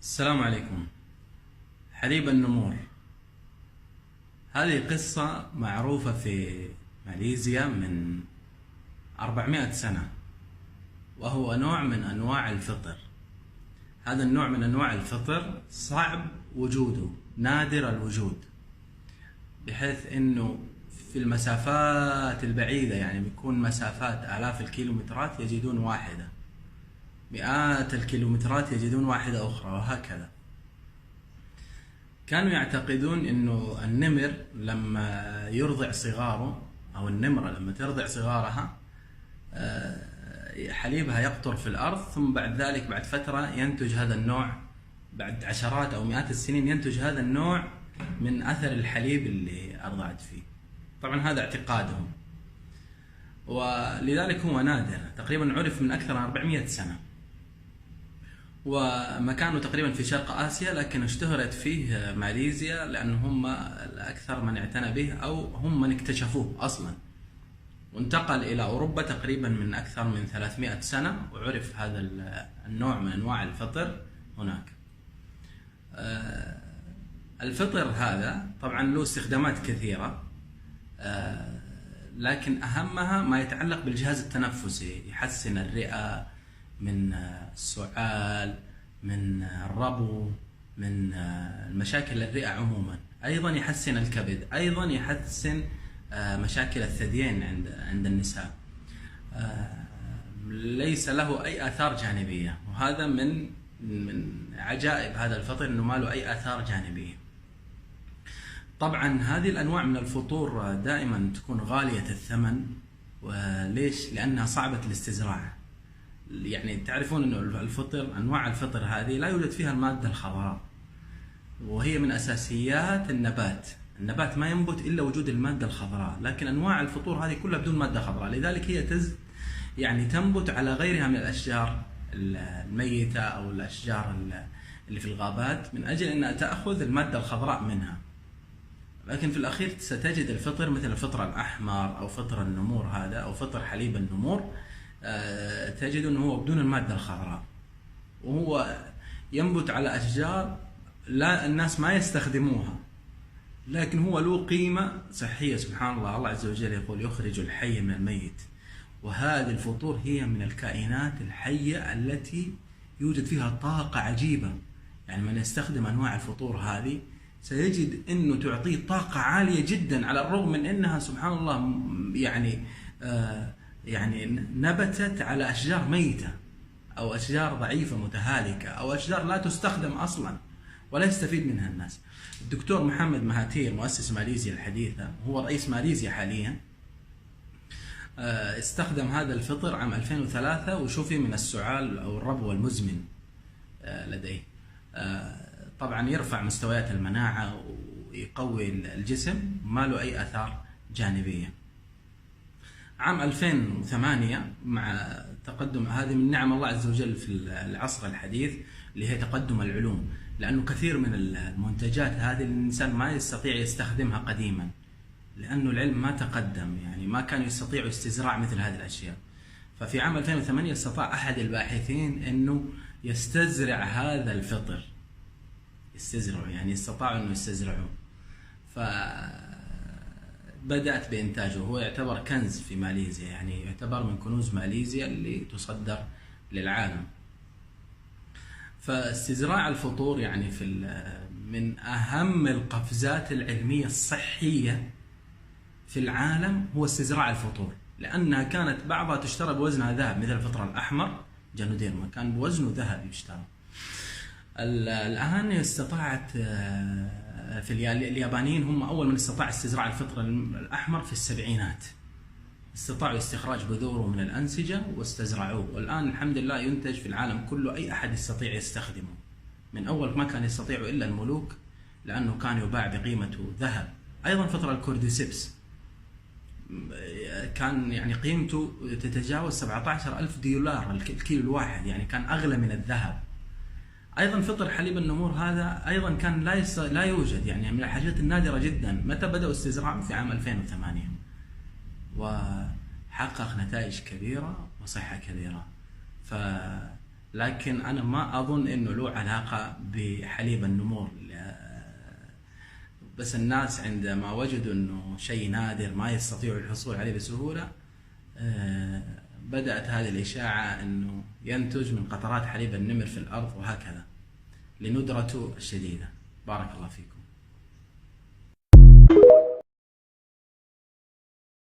السلام عليكم. حليب النمور هذه قصة معروفة في ماليزيا من 400 سنة، وهو نوع من أنواع الفطر. هذا النوع من أنواع الفطر صعب وجوده، نادر الوجود، بحيث أنه في المسافات البعيدة، يعني بيكون مسافات آلاف الكيلومترات يجدون واحدة، مئات الكيلومترات يجدون واحدة أخرى، وهكذا. كانوا يعتقدون انه النمر لما يرضع صغاره، او النمرة لما ترضع صغارها، حليبها يقطر في الارض، ثم بعد ذلك بعد فترة ينتج هذا النوع، بعد عشرات او مئات السنين ينتج هذا النوع من اثر الحليب اللي ارضعت فيه. طبعا هذا اعتقادهم، ولذلك هو نادر، تقريبا عرف من اكثر من 400 سنة، ومكانه تقريبا في شرق آسيا، لكن اشتهرت فيه ماليزيا لأن هم الأكثر من اعتنى به، أو هم من اكتشفوه أصلا، وانتقل إلى أوروبا تقريبا من أكثر من 300 سنة، وعرف هذا النوع من أنواع الفطر هناك. الفطر هذا طبعا له استخدامات كثيرة، لكن أهمها ما يتعلق بالجهاز التنفسي، يحسن الرئة من السعال، من الربو، من المشاكل الرئة عموما. أيضا يحسن الكبد، أيضا يحسن مشاكل الثديين عند النساء. ليس له أي آثار جانبية، وهذا من عجائب هذا الفطر أنه ما له أي آثار جانبية. طبعا هذه الأنواع من الفطور دائما تكون غالية الثمن، وليش؟ لأنها صعبة الاستزراع. يعني تعرفون أنه الفطر، أنواع الفطر هذه لا يوجد فيها المادة الخضراء، وهي من أساسيات النبات. النبات ما ينبت إلا وجود المادة الخضراء، لكن أنواع الفطور هذه كلها بدون مادة خضراء، لذلك هي يعني تنبت على غيرها من الأشجار الميتة أو الأشجار اللي في الغابات، من أجل أنها تأخذ المادة الخضراء منها. لكن في الأخير ستجد الفطر مثل الفطر الأحمر أو فطر النمور هذا، أو فطر حليب النمور، تجد أنه هو بدون المادة الخضراء، وهو ينبت على أشجار لا الناس ما يستخدموها، لكن هو له قيمة صحية. سبحان الله، الله عز وجل يقول يخرج الحي من الميت، وهذه الفطور هي من الكائنات الحية التي يوجد فيها طاقة عجيبة. يعني من يستخدم أنواع الفطور هذه سيجد أنه تعطيه طاقة عالية جدا، على الرغم من أنها سبحان الله يعني نبتت على أشجار ميتة، أو أشجار ضعيفة متهالكة، أو أشجار لا تستخدم أصلا ولا يستفيد منها الناس. الدكتور محمد مهاتير مؤسس ماليزيا الحديثة، هو رئيس ماليزيا حاليا، استخدم هذا الفطر عام 2003، وشفي من السعال أو الربو المزمن لديه. طبعا يرفع مستويات المناعة ويقوي الجسم، ما له أي آثار جانبية. عام 2008 مع تقدم، هذه من نعم الله عز وجل في العصر الحديث اللي هي تقدم العلوم، لأنه كثير من المنتجات هذه الإنسان ما يستطيع يستخدمها قديما، لأنه العلم ما تقدم، يعني ما كانوا يستطيعوا استزراع مثل هذه الأشياء. ففي عام 2008 استطاع أحد الباحثين أنه يستزرع هذا الفطر، يستزرعه، يعني استطاعوا أنه يستزرعوه، بدأت بإنتاجه. هو يعتبر كنز في ماليزيا، يعني يعتبر من كنوز ماليزيا اللي تصدر للعالم. فاستزراع الفطور يعني من أهم القفزات العلمية الصحية في العالم هو استزراع الفطور، لأنها كانت بعضها تشترى بوزنها ذهب، مثل الفطر الأحمر جانوديرما كان بوزنه ذهب يشترى. الآن استطاعت في اليابانيين، هم أول من استطاع استزراع الفطر الأحمر في السبعينات، استطاعوا استخراج بذوره من الأنسجة واستزرعوه، والآن الحمد لله ينتج في العالم كله، أي أحد يستطيع يستخدمه. من أول ما كان يستطيعه إلا الملوك، لأنه كان يباع بقيمة ذهب. أيضا فطر الكورديسيبس كان يعني قيمته تتجاوز 17,000 دولار الكيلو الواحد، يعني كان أغلى من الذهب. أيضا فطر حليب النمور هذا أيضا كان لا يوجد، يعني من الحاجات النادرة جدا. متى بدأوا استزراعه؟ في عام 2008، وحقق نتائج كبيرة وصحة كبيرة. لكن أنا ما أظن أنه له علاقة بحليب النمور. بس الناس عندما وجدوا أنه شيء نادر ما يستطيعوا الحصول عليه بسهولة، بدأت هذه الإشاعة أنه ينتج من قطرات حليب النمر في الأرض، وهكذا لندرته الشديدة. بارك الله فيكم.